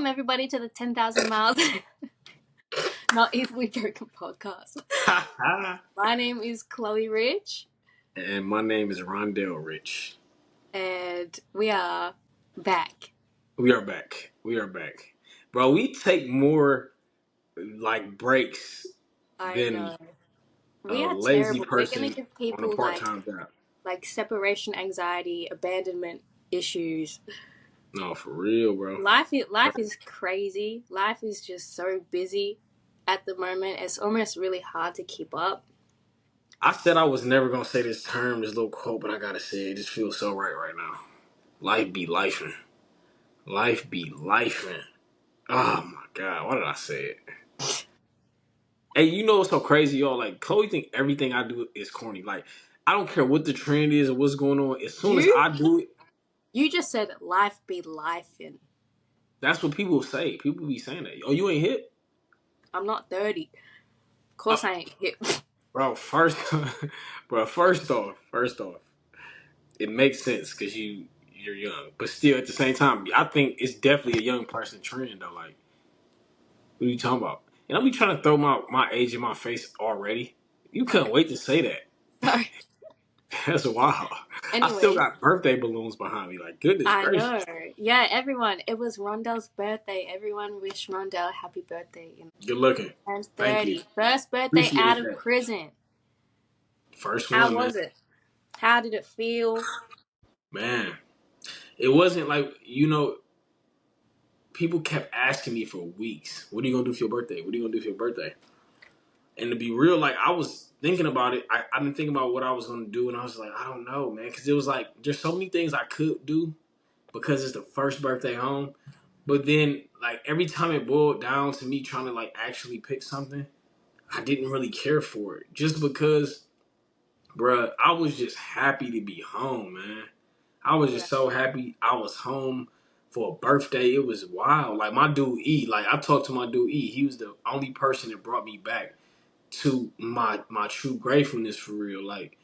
Welcome everybody to the 10,000 Miles Not Easily Broken podcast. My name is Chloe Rich. And my name is Rondell Rich. And we are back. We are back. Bro, we take more like breaks than We a are lazy terrible. We're gonna person give on a people part-time job. like separation anxiety, abandonment issues. No, for real, bro. Life is crazy. Life is just so busy at the moment. It's almost really hard to keep up. I said I was never gonna say this little quote, but I gotta say it. It just feels so right now. Life be lifing. Life be lifing. Oh my god, why did I say it? Hey, you know what's so crazy, y'all? Like, Chloe think everything I do is corny. Like, I don't care what the trend is or what's going on. As soon as I do it, you just said life be lifing. that's what people say. People be saying that. Oh, you ain't hip? I'm not 30. Of course I ain't hip. Bro, first off, it makes sense because you're young. But still, at the same time, I think it's definitely a young person trend, though. Like, what are you talking about? And I'll be trying to throw my age in my face already. You couldn't wait to say that. Sorry. That's wild. I still Anyway, got birthday balloons behind me. Like, goodness I gracious. know. Yeah, everyone. It was Rondell's birthday. Everyone wish Rondell happy birthday. Good looking. Turns Thank you. 30. First birthday Appreciate out of that. prison. First How one, man. was it? How did it feel? Man, it wasn't like, people kept asking me for weeks, what are you going to do for your birthday? What are you going to do for your birthday? And to be real, like, I was thinking about it. I've been thinking about what I was going to do, and I was like, I don't know, man. Because it was like, there's so many things I could do because it's the first birthday home. But then, like, every time it boiled down to me trying to, like, actually pick something, I didn't really care for it. Just because, bruh, I was just happy to be home, man. I was just so happy I was home for a birthday. It was wild. Like, my dude E, like, I talked to my dude E. He was the only person that brought me back to my true gratefulness for real. Like,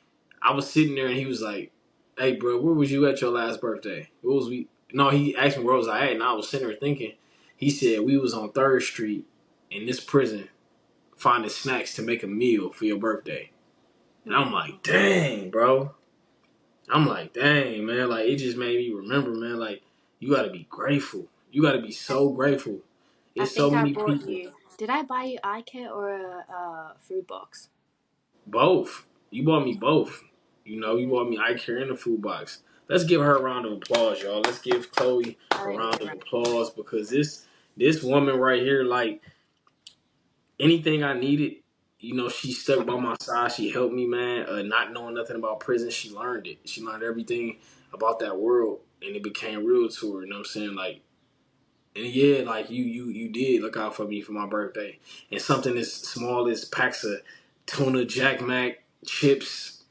I was sitting there and he was like, hey, bro, where was you at your last birthday? What was we? No, he asked me where was I at, and I was sitting there thinking. He said we was on 3rd Street in this prison finding snacks to make a meal for your birthday. And I'm like, dang, bro. I'm like, dang, man. Like, it just made me remember, man. Like, you got to be grateful. You got to be so grateful. I It's so think I many bought people. you. Did I buy you eye care or a food box? Both. You bought me both. You bought me eye care and a food box. Let's give her a round of applause, y'all. Let's give Chloe a round of applause because this woman right here, like, anything I needed, she stuck by my side. She helped me, man. Not knowing nothing about prison, she learned it. She learned everything about that world, and it became real to her. You know what I'm saying? Like, and yeah, like you did look out for me for my birthday, and something as small as packs of tuna, Jack Mac, chips,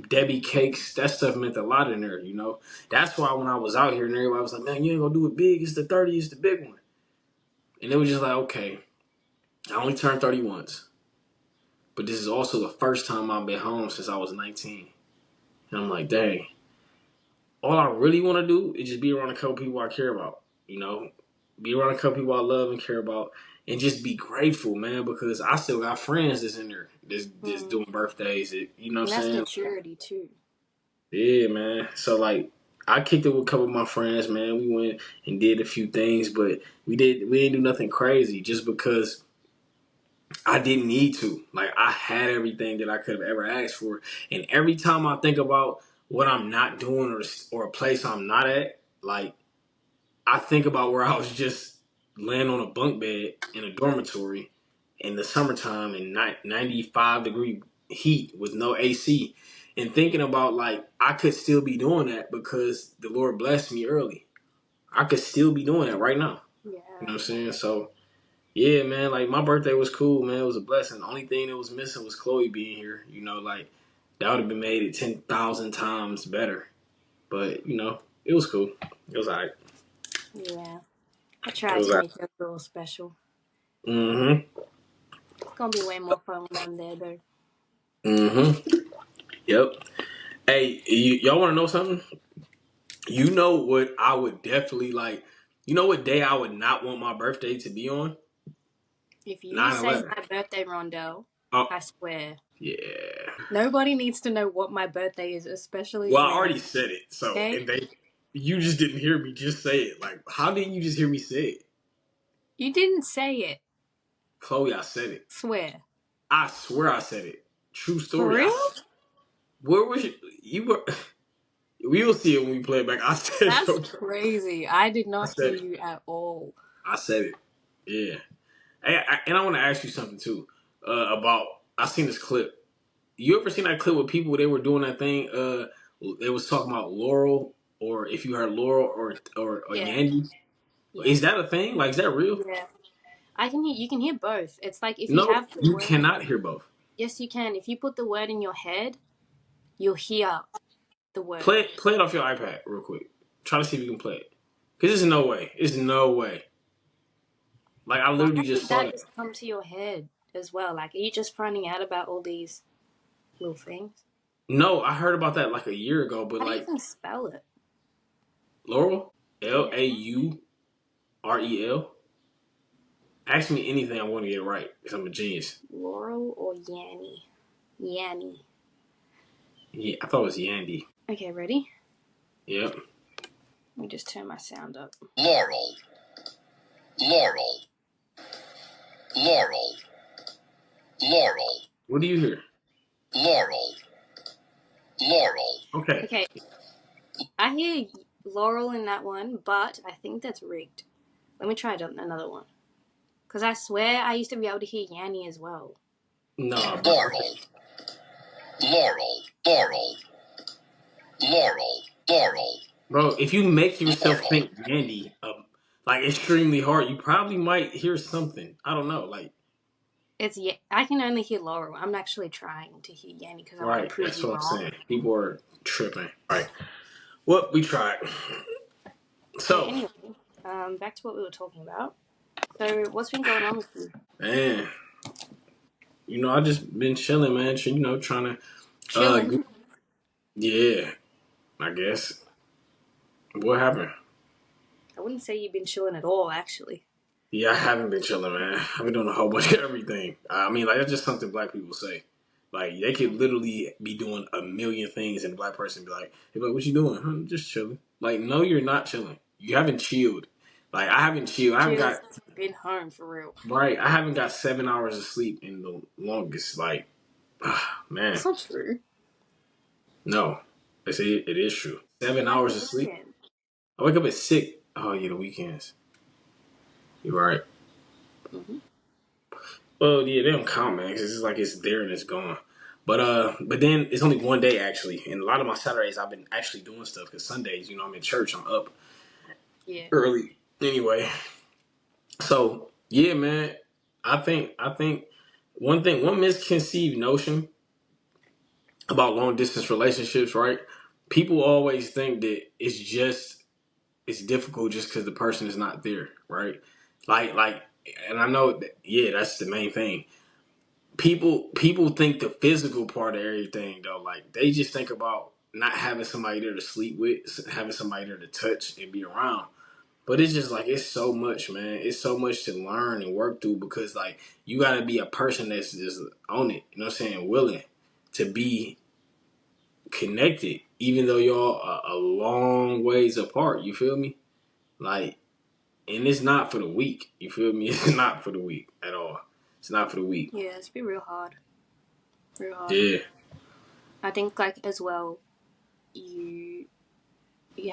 Debbie cakes. That stuff meant a lot in there. That's why when I was out here and everybody was like, "Man, you ain't gonna do it big. It's the 30. It's the big one." And it was just like, okay, I only turned 30 once. But this is also the first time I've been home since I was 19. And I'm like, dang. All I really want to do is just be around a couple people I care about. Be around a couple people I love and care about. And just be grateful, man, because I still got friends that's in there that's doing birthdays. You know what I'm saying? That's maturity, too. Yeah, man. So, like, I kicked it with a couple of my friends, man. We went and did a few things, but we didn't do nothing crazy just because I didn't need to. Like, I had everything that I could have ever asked for. And every time I think about what I'm not doing or a place I'm not at, like, I think about where I was just laying on a bunk bed in a dormitory in the summertime in 95-degree heat with no AC. And thinking about, like, I could still be doing that because the Lord blessed me early. I could still be doing that right now. Yeah. You know what I'm saying? So, yeah, man, like, my birthday was cool, man. It was a blessing. The only thing that was missing was Chloe being here. Like, that would have been made it 10,000 times better. But, it was cool. It was all right. Yeah. I tried to make it a little special. Mm-hmm. It's going to be way more fun when I'm there, though. Mm-hmm. Yep. Hey, y'all want to know something? You know what I would definitely, like, You know what day I would not want my birthday to be on? If you say 9/11. my birthday, Rondell, Oh, I swear. yeah. Nobody needs to know what my birthday is, especially Well, I you. already said it. So, Okay? you just didn't hear me just say it. Like, how didn't you just hear me say it? You didn't say it. Chloe, I said it. Swear. I swear I said it. True For story. real? Where was you? You were. We will see it when we play it back. I said That's so. crazy. I did I not hear said it. you at all. I said it. Yeah. And I want to ask you something too. About I seen this clip. You ever seen that clip with people? They were doing that thing. They was talking about Laurel, or if you heard Laurel or Yeah. Yandy. Yeah. Is that a thing? Like, is that real? Yeah. I can hear you can hear both. It's like if you No, have the you word. cannot hear both. Yes, you can. If you put the word in your head, you'll hear the word. Play it off your iPad real quick. Try to see if you can play it. Cause there's no way. There's no way. Like I Why literally just did saw that that. just come to your head as well? Like, are you just finding out about all these little things? No, I heard about that like a year ago, but How do you like even spell it? Laurel, Yeah. Laurel. Ask me anything, I want to get it right because I'm a genius. Laurel or Yanny? Yanny. Yeah, I thought it was Yandy. Okay, ready? Yep. Let me just turn my sound up. Laurel, Laurel, Laurel, Laurel, What do you hear? Laurel, Laurel. Okay. Okay, I hear Laurel in that one, but I think that's rigged. Let me try another one. Because I swear I used to be able to hear Yanny as well. No, bro. Laurel, Laurel, Laurel, Laurel, Laurel. Bro, if you make yourself Laurel. think Yandy, like extremely hard, you probably might hear something. I don't know. Like, I can only hear Laurel. I'm actually trying to hear Yanny because I want to right. prove That's you what I'm wrong. saying. People are tripping. Right. Well, we tried. Okay, So, anyway, back to what we were talking about. So, what's been going on with you? man, I just been chilling, man. Trying to, Chilling. yeah, I guess. What happened? I wouldn't say you've been chilling at all, actually. Yeah, I haven't been chilling, man. I've been doing a whole bunch of everything. I mean, like, that's just something black people say. Like, they could literally be doing a million things, and a black person be like, "Hey, but what you doing? I'm just chilling." Like, no, you're not chilling. You haven't chilled. Like, I haven't chilled. I haven't got Just been home for real. right. I haven't got 7 hours of sleep in the longest. Like, man, That's not true. no, it is true. Seven Like hours the of sleep. weekend. I wake up at 6. Oh yeah, the weekends. You're right. Mm-hmm. Well, yeah, they don't count, man, 'cause it's like it's there and it's gone. But then it's only one day actually, and a lot of my Saturdays I've been actually doing stuff because Sundays, I'm in church, I'm up Yeah. early anyway. So yeah, man, I think one misconceived notion about long distance relationships, right? People always think that it's difficult just because the person is not there, right? Like, and I know that, yeah, that's the main thing. People think the physical part of everything though, like they just think about not having somebody there to sleep with, having somebody there to touch and be around. But it's just like it's so much, man. It's so much to learn and work through because like you gotta be a person that's just on it, you know what I'm saying, willing to be connected, even though y'all are a long ways apart, you feel me? Like, and it's not for the weak, you feel me? It's not for the weak at all. It's not for the weak. Yeah, it's been real hard. Real hard. Yeah. I think like as well, you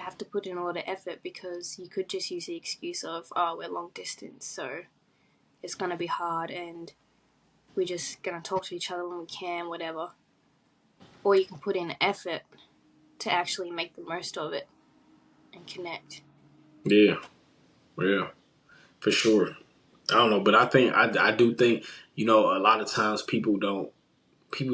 have to put in a lot of effort because you could just use the excuse of, oh, we're long distance, so it's gonna be hard and we're just gonna talk to each other when we can, whatever. Or you can put in effort to actually make the most of it and connect. Yeah. Yeah. For sure. I don't know, but I do think, a lot of times people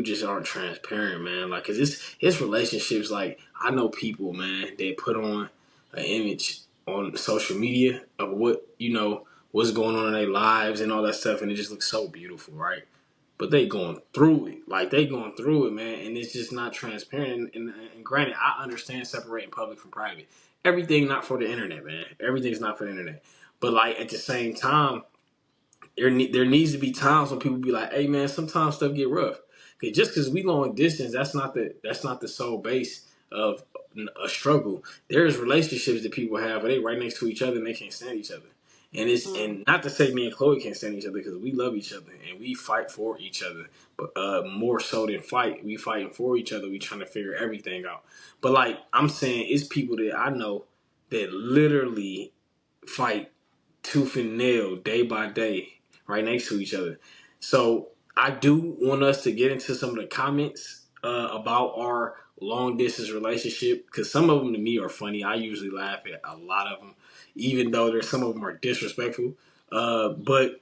just aren't transparent, man. Like, cause it's relationships. Like, I know people, man, they put on an image on social media of what's going on in their lives and all that stuff, and it just looks so beautiful, right? But they going through it, like they going through it, man, and it's just not transparent. And granted, I understand separating public from private. everything not for the internet, man. Everything's not for the internet. But like at the same time, there needs to be times when people be like, "Hey, man, sometimes stuff get rough." Okay, just because we long distance, that's not the sole base of a struggle. There's relationships that people have where they right next to each other and they can't stand each other. And not to say me and Chloe can't stand each other because we love each other and we fight for each other. But more so than fight, we fighting for each other. We trying to figure everything out. But like I'm saying, it's people that I know that literally fight tooth and nail day by day right next to each other. So I do want us to get into some of the comments about our long distance relationship because some of them to me are funny. I usually laugh at a lot of them, even though there's some of them are disrespectful. But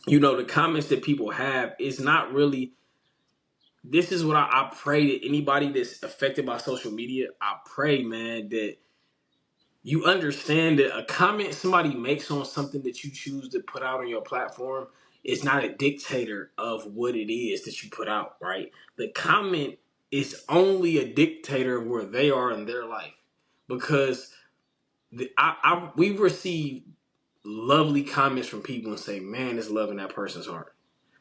the comments that people have is not really. This is what I pray that anybody that's affected by social media. I pray, man, that you understand that a comment somebody makes on something that you choose to put out on your platform is not a dictator of what it is that you put out, right? The comment is only a dictator of where they are in their life. Because we've received lovely comments from people and say, man, it's love in that person's heart.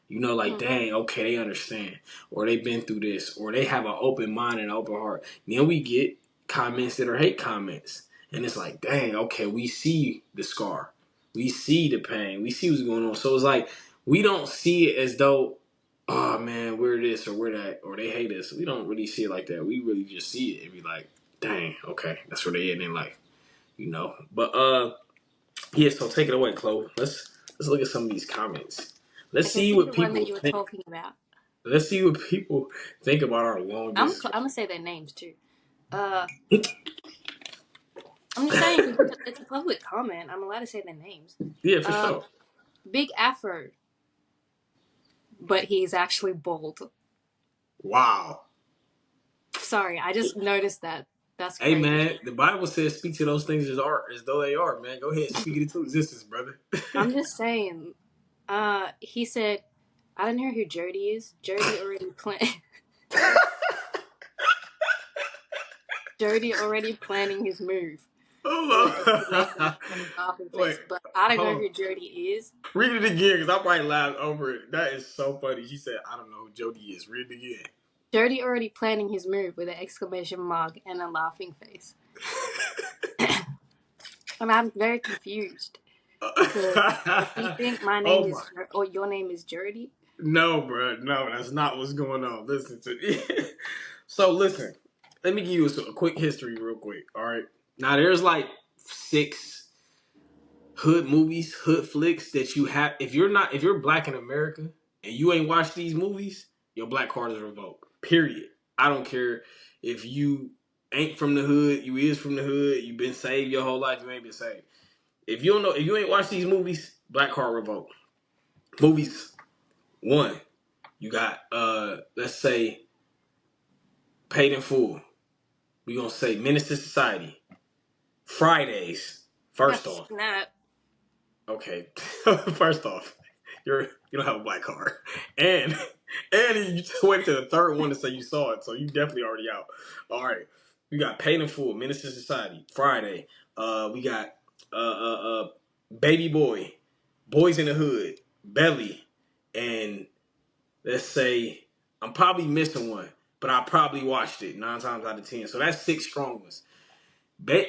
Like, dang, okay, they understand. Or they've been through this. Or they have an open mind and an open heart. Then we get comments that are hate comments. And it's like, dang, okay, we see the scar. We see the pain. We see what's going on. So it's like, we don't see it as though, oh, man, we're this or we're that. Or they hate us. We don't really see it like that. We really just see it and be like, dang, okay, that's where they at in their life. But, yeah, so take it away, Chloe. Let's look at some of these comments. Let's I can see see what the one people that you were think. talking about. Let's see what people think about our long I'm distance. gonna say their names too. I'm just saying because it's a public comment. I'm allowed to say their names. Yeah, for sure. Big Afro, but he's actually bald. Wow. Sorry, I just noticed that. That's Hey, crazy. man, the Bible says speak to those things as though they are, man. Go ahead, speak it into existence, brother. I'm just saying. He said, I don't know who Jody is. Jody already planning his move. Wait, But I don't know hold on. who Jody is. Read it again because I might laugh over it. That is so funny. She said, I don't know who Jody is. Read it again. Jody already planning his move with an exclamation mark and a laughing face. And I'm very confused. So, do you think my name Oh is, my. or your name is Jody? No, bro. No, that's not what's going on. Listen to me. So, listen. Let me give you a quick history real quick, all right? Now, there's like 6 hood movies, hood flicks that you have. If you're black in America and you ain't watched these movies, your black card is revoked. Period. I don't care if you ain't from the hood, you is from the hood, you been saved your whole life, you ain't been saved. If you ain't watched these movies, black card revoked. Movies 1, you got let's say Paid in Full. We gonna say Menace to Society. Fridays. First off. Snap. Okay. First off, you don't have a black card. And you just went to the third one to say you saw it, so you definitely already out. All right. We got Paid in Full, Menace to Society, Friday. We got Baby Boy, Boys in the Hood, Belly, and let's say I'm probably missing one, but I probably watched it 9 times out of 10. So that's 6 strong ones.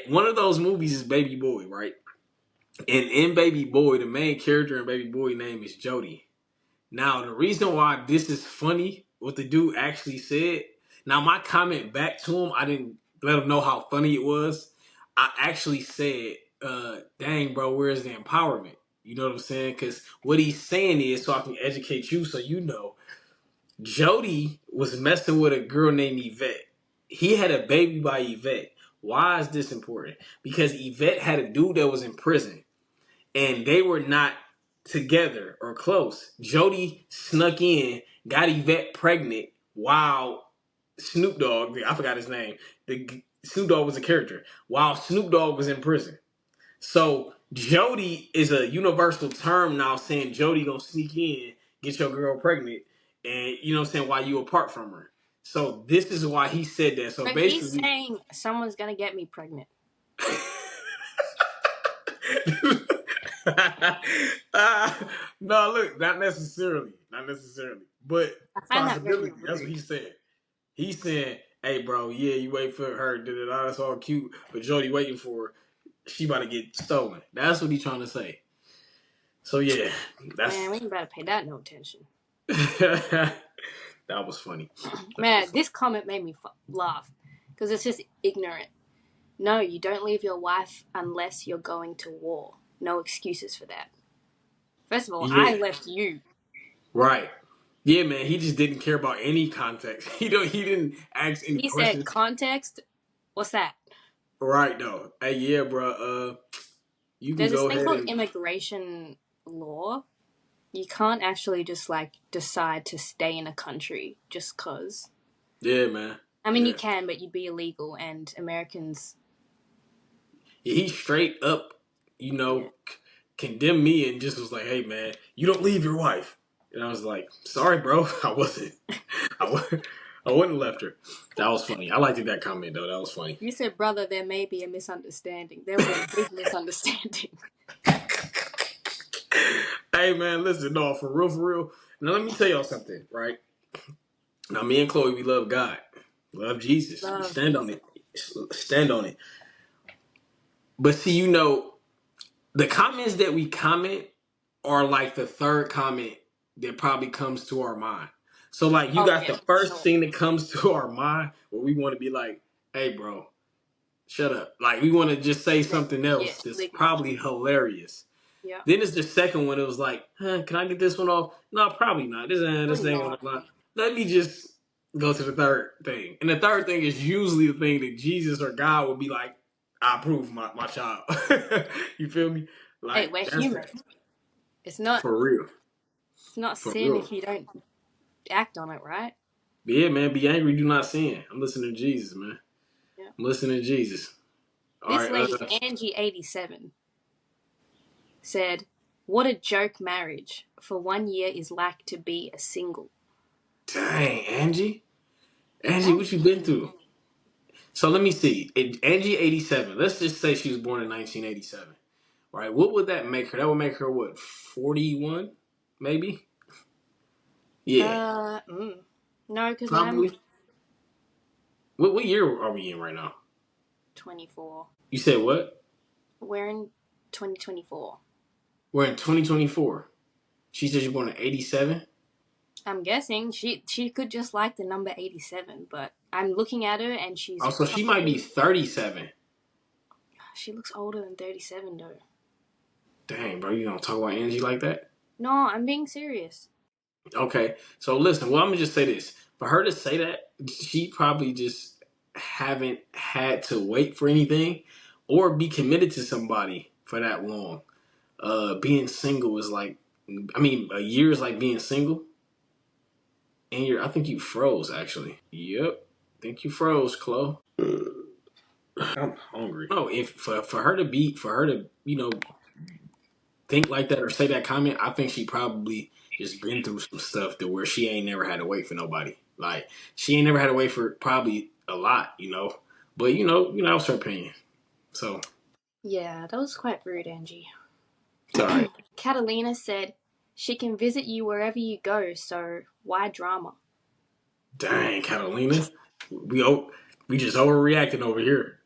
One of those movies is Baby Boy, right? And in Baby Boy, the main character in Baby Boy name is Jody. Now, the reason why this is funny, what the dude actually said. Now, my comment back to him, I didn't let him know how funny it was. I actually said, dang, bro, where's the empowerment? You know what I'm saying? Because what he's saying is, so I can educate you so you know, Jody was messing with a girl named Yvette. He had a baby by Yvette. Why is this important? Because Yvette had a dude that was in prison and they were not together or close. Jody snuck in, got Yvette pregnant while Snoop Dogg, I forgot his name, Snoop Dogg was a character, while Snoop Dogg was in prison. So Jody is a universal term now saying Jody gonna sneak in, get your girl pregnant, and you know what I'm saying, while you apart from her. So this is why he said that. So But he's basically, saying someone's gonna get me pregnant. No, look, not necessarily. But I find that very possibility. That's what rude. he said. He's saying, hey, bro, yeah, you wait for her, that's all cute, but Jody waiting for her, she about to get stolen. That's what he's trying to say. So, yeah, Man, that's... we ain't about to pay that no attention. That was funny. Man, this comment made me laugh because it's just ignorant. No, you don't leave your wife unless you're going to war. No excuses for that. First of all, I Yeah, left you. right. Yeah, man, he just didn't care about any context. He didn't ask any He said questions. context. What's that? Right, though. Hey, yeah, bro, you can There's this go thing ahead called and... immigration law. You can't actually just like decide to stay in a country just cause. Yeah, man. I mean, you Yeah. can, but you'd be illegal, and Americans. Yeah, he straight up, Yeah. condemned me and just was like, hey, man, you don't leave your wife. And I was like, sorry, bro. I wasn't. I wouldn't have left her. That was funny. I liked that comment, though. That was funny. You said, brother, there may be a misunderstanding. There was a big misunderstanding. Hey, man, listen, no, for real. Now, let me tell y'all something, right? Now, me and Chloe, we love God. Love Jesus. We Love stand on Jesus. it. Stand on it. But see, the comments that we comment are like the third comment that probably comes to our mind. So like you Oh got yeah, the for first sure. thing that comes to our mind where we want to be like, hey bro, shut up. Like we want to just say something Yeah, else she'll that's ignore. probably hilarious. Yeah. Then it's the second one. It was like, can I get this one off? No, probably not. This Probably ain't not. gonna lie. Let me just go to the third thing. And the third thing is usually the thing that Jesus or God will be like, I approve my child. You feel me? Hey, Like we're that's human. It's not. for real. It's not For sin real. if you don't act on it, right? But yeah, man, be angry, do not sin. I'm listening to Jesus, man. Yeah. I'm listening to Jesus. All This right, lady, Angie87, said, "What a joke marriage. For 1 year is like to be a single." dang, Angie. Angie, what you been Dang. through? So let me see. Angie 87. Let's just say she was born in 1987. Right? What would that make her? That would make her what, 41? Maybe? Yeah, Uh, mm. No, because I'm probably. What year are we in right now? 24. You said what? We're in 2024. We're in 2024. She said you're born in 87. I'm guessing she could just like the number 87, but I'm looking at her and she's Oh, so she might be probably 37. she looks older than 37 though. Dang, bro, you gonna talk about Angie like that? No, I'm being serious. Okay, so listen. Well, I'm gonna just say this: for her to say that, she probably just haven't had to wait for anything or be committed to somebody for that long. Being single is like, I mean, a year is like being single, and I think you froze actually. Yep, I think you froze, Chloe. I'm hungry. No, if for her to think like that or say that comment, I think she probably just been through some stuff to where she ain't never had to wait for nobody. Like she ain't never had to wait for probably a lot. But it's her opinion. So Yeah, that was quite rude, Angie. it's all right. Catalina said she can visit you wherever you go, so why drama? Dang, Catalina, we we just overreacting over here.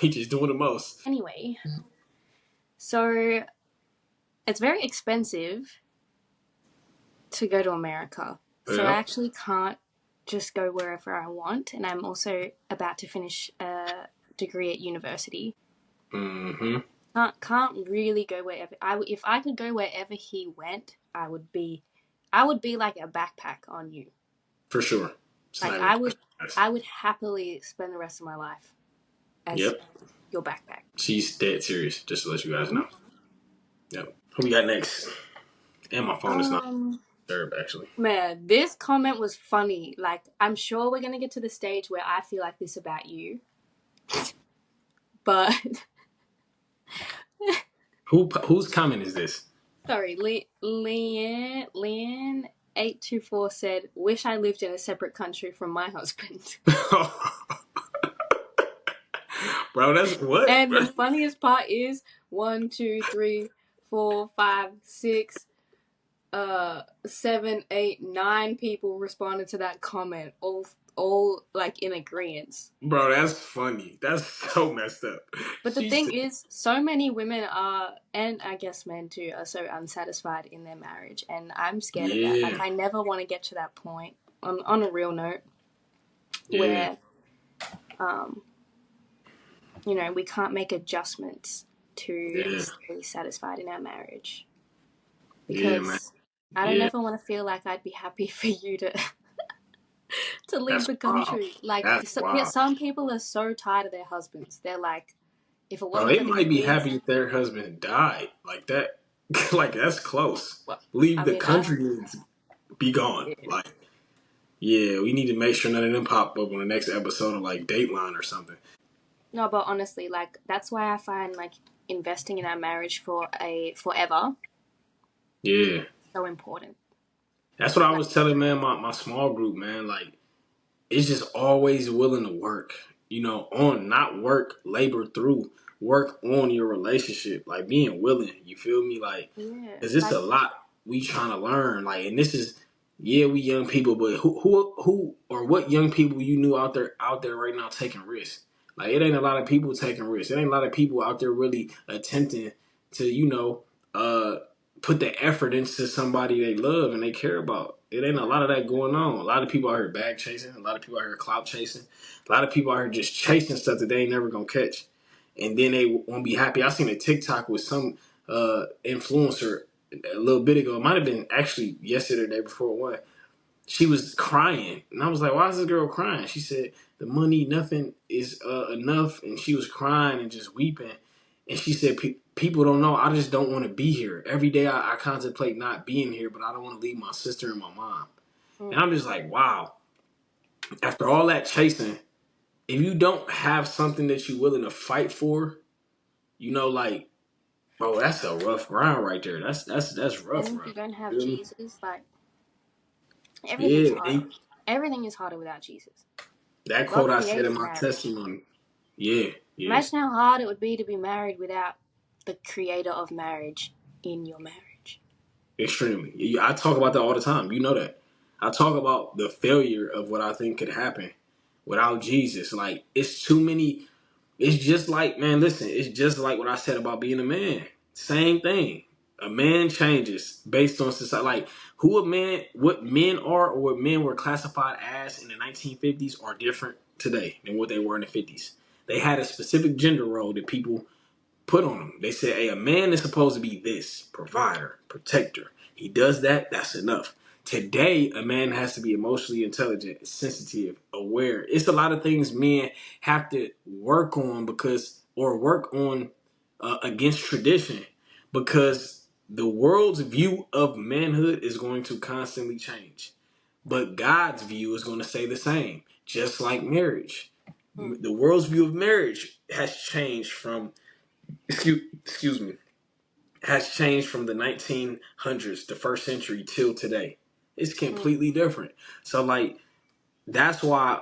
We just doing the most. Anyway, so it's very expensive to go to America. So I Yeah. actually can't just go wherever I want, and I'm also about to finish a degree at university. Mm-hmm. Can't really go wherever if I could go wherever he went, I would be like a backpack on you. For sure. It's Like not even I a would question. Guys. I would happily spend the rest of my life as Yep. your backpack. She's dead serious. Just to let you guys Mm-hmm. know. Yep. Who we got next? And my phone is not disturbed actually. Man, this comment was funny. Like, I'm sure we're gonna get to the stage where I feel like this about you, but Whose comment is this? sorry, Leanne 824 said, "Wish I lived in a separate country from my husband." Bro, that's what? And the funniest part is 1, 2, 3, 4, 5, 6, 7, 8, 9 people responded to that comment, all like in agreement. Bro, that's funny. That's so messed up. But the She thing said, is, so many women are, and I guess men too, are so unsatisfied in their marriage, and I'm scared of that. Like, yeah, I never want to get to that point. On a real note, yeah, where um, we can't make adjustments to yeah, stay satisfied in our marriage, yeah, man. because I don't Yeah, ever want to feel like I'd be happy for you to leave that's the wild. country. Like, That's wild. some people are so tired of their husbands. They're like, if it Bro, wasn't they for the might be kids, happy if their husband died. Like that. Like, that's close. well, Leave I the mean, I country and be gone. yeah. Like, yeah, we need to make sure none of them pop up on the next episode of, like, Dateline or something. No, but honestly, like, that's why I find like investing in our marriage for a forever Yeah. so important. That's what I Like, was telling, man, my small group, man. Like, it's just always willing to work, on not work, labor through, work on your relationship, like being willing. You feel me? Like, yeah, cause it's like a lot we trying to learn. Like, and this is, yeah, we young people, but who or what young people you knew out there right now taking risks? Like, it ain't a lot of people taking risks. It ain't a lot of people out there really attempting to, uh, put the effort into somebody they love and they care about. It ain't a lot of that going on. A lot of people out here bag chasing. A lot of people out here clout chasing. A lot of people out here just chasing stuff that they ain't never gonna catch. And then they won't be happy. I seen a TikTok with some influencer a little bit ago. It might have been actually yesterday or the day before one. She was crying. And I was like, why is this girl crying? She said, the money, nothing is enough. And she was crying and just weeping. And she said, people don't know. I just don't want to be here. Every day I contemplate not being here, but I don't want to leave my sister and my mom. And I'm just like, wow. After all that chasing, if you don't have something that you're willing to fight for, like, bro, that's a rough ground right there. That's rough, and if bro. you don't have You feel me? Jesus, like, everything's Yeah. harder. Everything is harder without Jesus. That God quote I said in created my marriage. testimony. Yeah, yeah. Imagine how hard it would be to be married without the creator of marriage in your marriage. Extremely. I talk about that all the time. You know that. I talk about the failure of what I think could happen without Jesus. Like, it's too many. It's just like, man, listen, it's just like what I said about being a man. Same thing. A man changes based on society. Like, who a man, what men are or what men were classified as in the 1950s are different today than what they were in the 50s. They had a specific gender role that people put on him. They said, hey, a man is supposed to be this provider, protector. He does that, that's enough. Today, a man has to be emotionally intelligent, sensitive, aware. It's a lot of things men have to work on against tradition because the world's view of manhood is going to constantly change. But God's view is going to stay the same, just like marriage. Mm, The world's view of marriage has changed from excuse me, has changed from the 1900s, the first century, till today. It's mm, completely different. So, like, that's why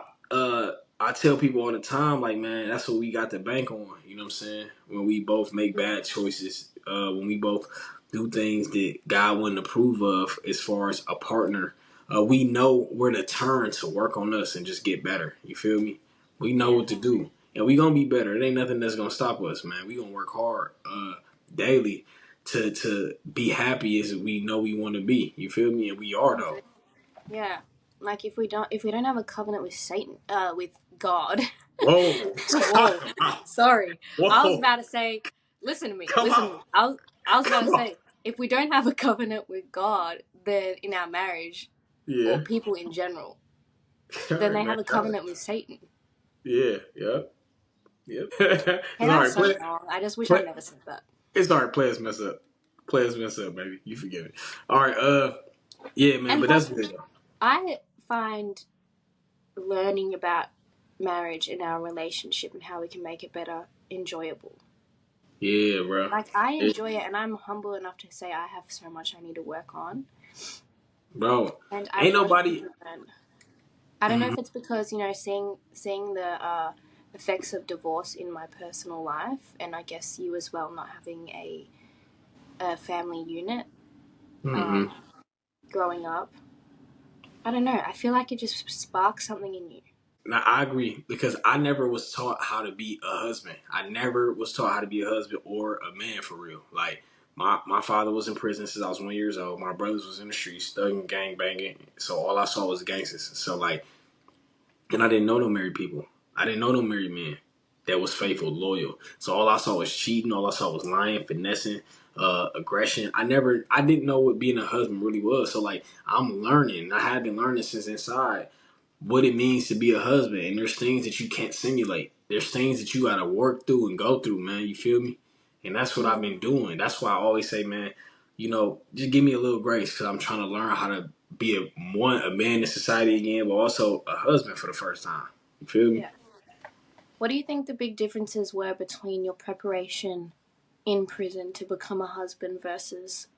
I tell people all the time, like, man, that's what we got to bank on. You know what I'm saying? When we both make yeah, bad choices, when we both do things that God wouldn't approve of as far as a partner, we know where to turn to work on us and just get better. You feel me? We know yeah, what to do. And we gonna be better. It ain't nothing that's gonna stop us, man. We gonna work hard daily to be happy as we know we want to be. You feel me? And we are though. yeah. Like, if we don't have a covenant with Satan, with God. Whoa. Whoa, sorry. I was Whoa. about to say, listen to me, Come listen on. to me. I was about Come to on. say, if we don't have a covenant with God, then in our marriage, or Yeah. people in general, All then right, they man. have a covenant with Satan. Yeah. Yep. Yep. Hey, It's all that's right. so wrong. I just wish I Play. never said that. It's all right. Players mess up. Players mess up, baby. You forget it. All right. Yeah, man. And But that's plus, good though. I find learning about marriage and our relationship and how we can make it better enjoyable. Yeah, bro. Like, I Yeah. enjoy it, and I'm humble enough to say I have so much I need to work on, Bro. and I Ain't want nobody. to learn. I don't know Mhm. if it's because seeing the effects of divorce in my personal life, and I guess you as well, not having a family unit Mm-hmm. growing up. I don't know. I feel like it just sparks something in you. Now, I agree because I never was taught how to be a husband. I never was taught how to be a husband or a man for real. Like, my father was in prison since I was 1 year old. My brothers was in the streets, thugging, gang banging. So all I saw was gangsters. So, like, and I didn't know no married people. I didn't know no married men that was faithful, loyal. So all I saw was cheating. All I saw was lying, finessing, aggression. I didn't know what being a husband really was. So, like, I'm learning. I have been learning since inside what it means to be a husband. And there's things that you can't simulate. There's things that you gotta work through and go through, man. You feel me? And that's what I've been doing. That's why I always say, man, just give me a little grace because I'm trying to learn how to be a man in society again, but also a husband for the first time. You feel me? Yeah. What do you think the big differences were between your preparation in prison to become a husband versus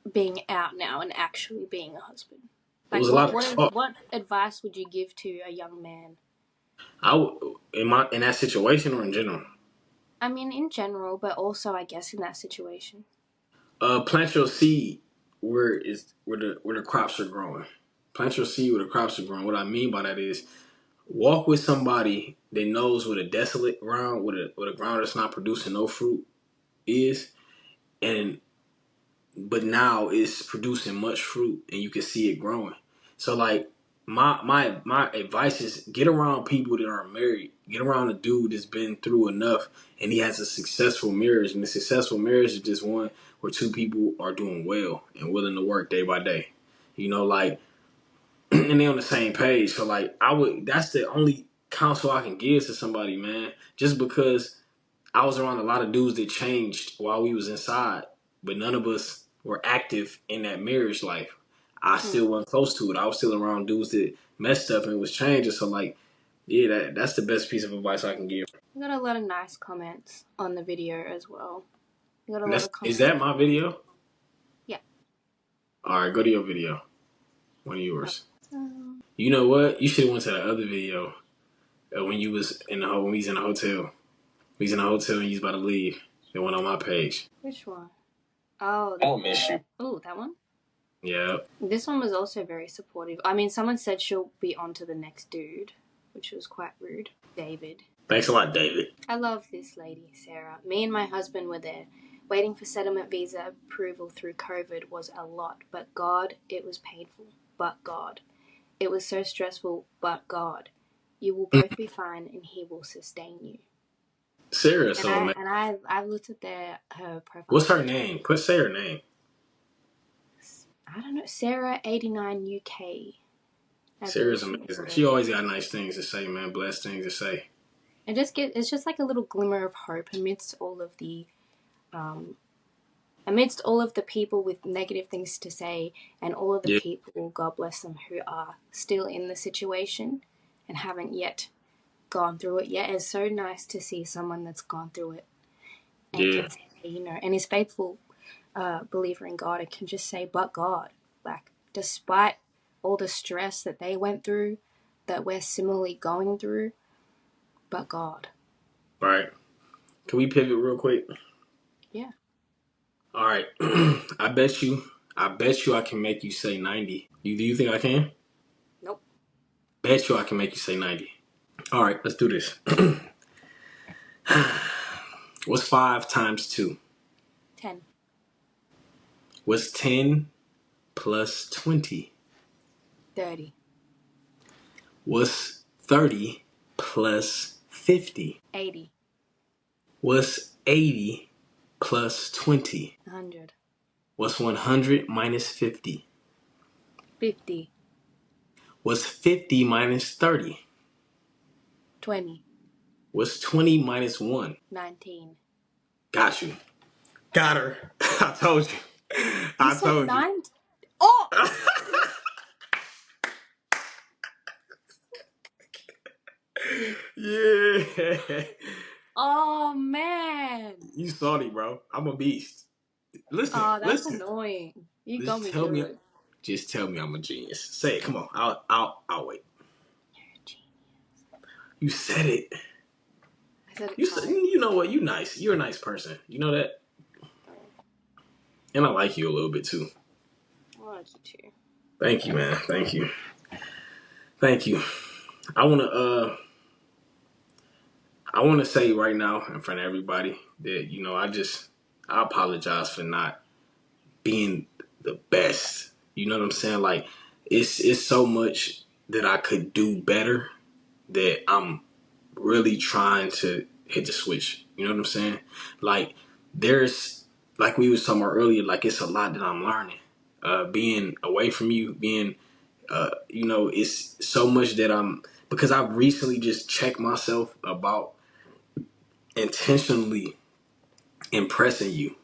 being out now and actually being a husband? It Like, was a lot of talk. what advice would you give to a young man? In that situation or in general. I mean, in general, but also, I guess, in that situation. Plant your seed where the crops are growing. Plant your seed where the crops are growing. What I mean by that is walk with somebody that knows what a desolate ground, what a ground that's not producing no fruit is, and but now it's producing much fruit, and you can see it growing. So like my advice is get around people that are married. Get around a dude that's been through enough, and he has a successful marriage. And a successful marriage is just one where two people are doing well and willing to work day by day. Like and they on the same page. So like that's the only counsel I can give to somebody, man. Just because I was around a lot of dudes that changed while we was inside, but none of us were active in that marriage life. I still wasn't close to it. I was still around dudes that messed up and was changing. So like, yeah, that's the best piece of advice I can give. You got a lot of nice comments on the video as well. You got a And lot of is comments. that my video? Yeah. All right, go to your video. One of yours. Um, You know what? You should have went to the other video when you was when we was in the hotel. We was in a hotel and you was about to leave. It went on my page. which one? Oh, I'll miss you. oh, that one? Yeah. This one was also very supportive. I mean, someone said she'll be on to the next dude, which was quite rude. David. Thanks a lot, David. I love this lady, Sarah. Me and my husband were there. Waiting for settlement visa approval through COVID was a lot, but God, it was painful. But God. It was so stressful, but God. You will both be fine and He will sustain you. Sarah, so man. And I've looked at her profile. What's her name? Say her name. I don't know. Sarah89 UK. Sarah's amazing. She always got nice things to say, man. Blessed things to say. It's just like a little glimmer of hope amidst all of the people with negative things to say, and all of the people, God bless them, who are still in the situation and haven't yet gone through it yet. It's so nice to see someone that's gone through it and can say, and is faithful believer in God, and can just say, but God, like, despite all the stress that they went through, that we're similarly going through, but God. Right. Can we pivot real quick? Yeah. All right. I bet you I can make you say 90. Do you think I can? Nope. Bet you I can make you say 90. All right, let's do this. What's 5 times 2? 10. What's 10 plus 20? 30. What's 30 plus 50? 80. What's 80 plus 20? 100. What's 100 minus 50? 50. What's 50 minus 30? 20. What's 20 minus 1? 19. Got you. Got her. I told you. You said 9? Oh! Yeah. Oh, man. You salty, bro. I'm a beast. Listen. Oh, that's annoying. You got me good. Just tell me I'm a genius. Say it. Come on. I'll wait. You're a genius. You said it. You know what? You nice. You're a nice person. You know that? And I like you a little bit too. I like you too. Thank you, man. Thank you. Thank you. I wanna I wanna say right now in front of everybody that, I apologize for not being the best. You know what I'm saying? Like it's so much that I could do better that I'm really trying to hit the switch. You know what I'm saying? Like there's like we was talking about earlier, like it's a lot that I'm learning. Being away from you, being it's so much that because I've recently just checked myself about intentionally impressing you.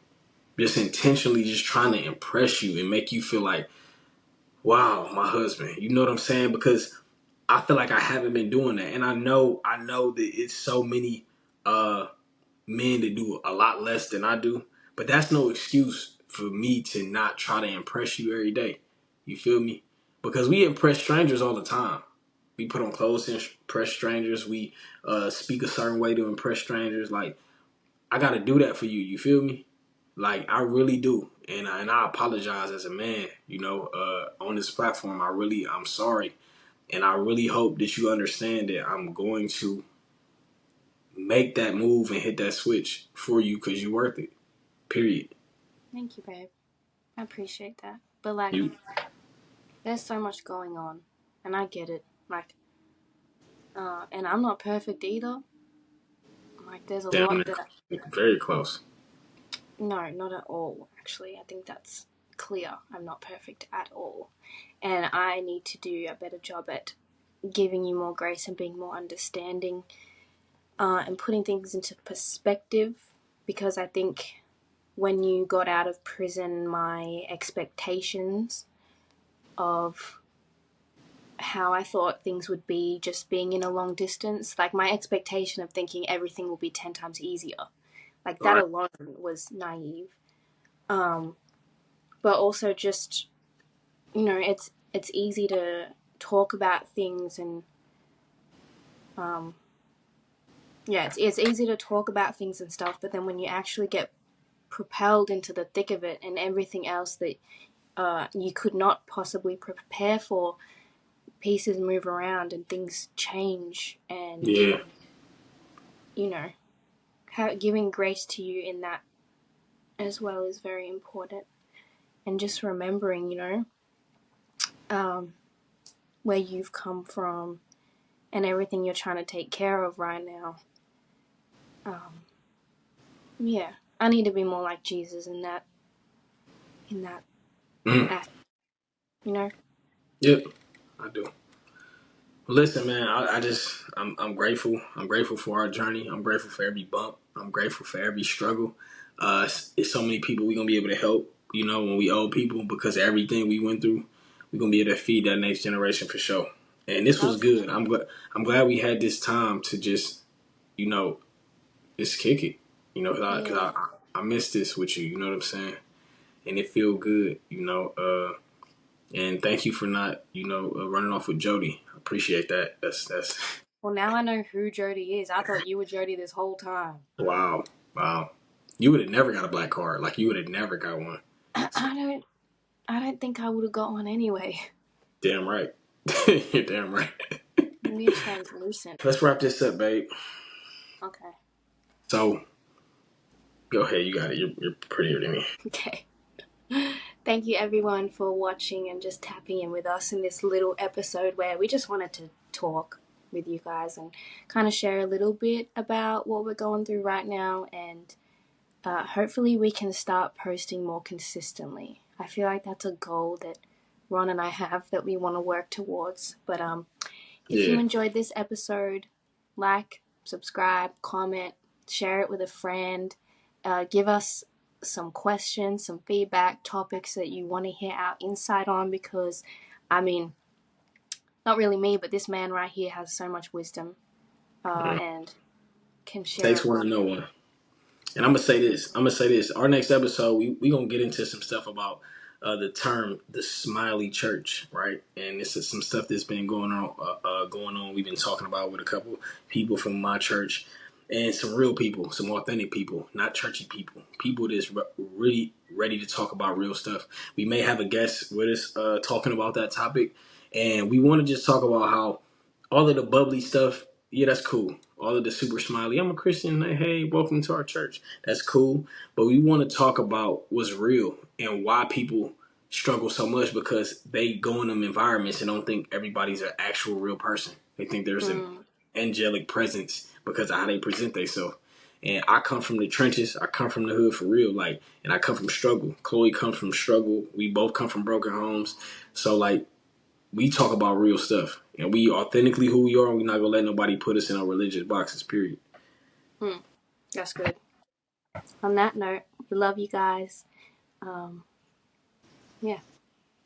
Just intentionally just trying to impress you and make you feel like, wow, my husband. You know what I'm saying? Because I feel like I haven't been doing that. And I know that it's so many men that do a lot less than I do. But that's no excuse for me to not try to impress you every day. You feel me? Because we impress strangers all the time. We put on clothes to impress strangers. We speak a certain way to impress strangers. Like, I got to do that for you. You feel me? Like, I really do. And I apologize as a man, on this platform. I'm sorry. And I really hope that you understand that I'm going to make that move and hit that switch for you because you're worth it. Period. Thank you, babe. I appreciate that. But like, You there's so much going on, and I get it. Like, and I'm not perfect either. Like, there's a damn lot it. that Very close. no, not at all. Actually, I think that's clear. I'm not perfect at all, and I need to do a better job at giving you more grace and being more understanding, and putting things into perspective. Because I think when you got out of prison, my expectations of how I thought things would be just being in a long distance, like my expectation of thinking everything will be 10 times easier, like that Right. alone was naive. Um, but also just, it's easy to talk about things and, it's easy to talk about things and stuff, but then when you actually get propelled into the thick of it and everything else that you could not possibly prepare for, pieces move around and things change, and Yeah. giving grace to you in that as well is very important, and just remembering um, where you've come from and everything you're trying to take care of right now. Yeah, I need to be more like Jesus in that Mm. aspect, you know. Yep. I do. Listen, man, I'm grateful. I'm grateful for our journey. I'm grateful for every bump. I'm grateful for every struggle. It's so many people we're going to be able to help, when we owe people because of everything we went through. We're going to be able to feed that next generation for sure. And this was good. I'm glad we had this time to just, you know, just kick it, because Yeah. I miss this with you, you know what I'm saying? And it feel good, and thank you for not, running off with Jody. I appreciate that. That's Well, now I know who Jody is. I thought you were Jody this whole time. wow, wow. You would have never got a black card. Like you would have never got one. I don't. I don't think I would have got one anyway. Damn right. You're damn right. Maybe it's translucent. Let's wrap this up, babe. Okay. So go ahead. You got it. You're prettier than me. Okay. Thank you everyone for watching and just tapping in with us in this little episode where we just wanted to talk with you guys and kind of share a little bit about what we're going through right now, and hopefully we can start posting more consistently. I feel like that's a goal that Ron and I have that we want to work towards. But if you Yeah. enjoyed this episode, like, subscribe, comment, share it with a friend, give us some questions, some feedback, topics that you want to hear our insight on, because, I mean, not really me, but this man right here has so much wisdom and can share Takes a one to lot. know one. And I'm gonna say this. Our next episode, we gonna get into some stuff about the term the smiley church, right? And this is some stuff that's been going on. We've been talking about with a couple people from my church, and some real people, some authentic people, not churchy people. People that's really ready to talk about real stuff. We may have a guest with us talking about that topic, and we want to just talk about how all of the bubbly stuff, yeah, that's cool. All of the super smiley, I'm a Christian, hey, welcome to our church. That's cool. But we want to talk about what's real and why people struggle so much because they go in them environments and don't think everybody's an actual real person. They think there's an angelic presence because of how they present themselves. And I come from the trenches. I come from the hood for real. Like, and I come from struggle. Chloe comes from struggle. We both come from broken homes. So like, we talk about real stuff, and we authentically who we are. And we're not gonna let nobody put us in our religious boxes. Period. That's good. On that note, we love you guys. Um, yeah.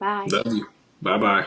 Bye. Love you. Bye bye.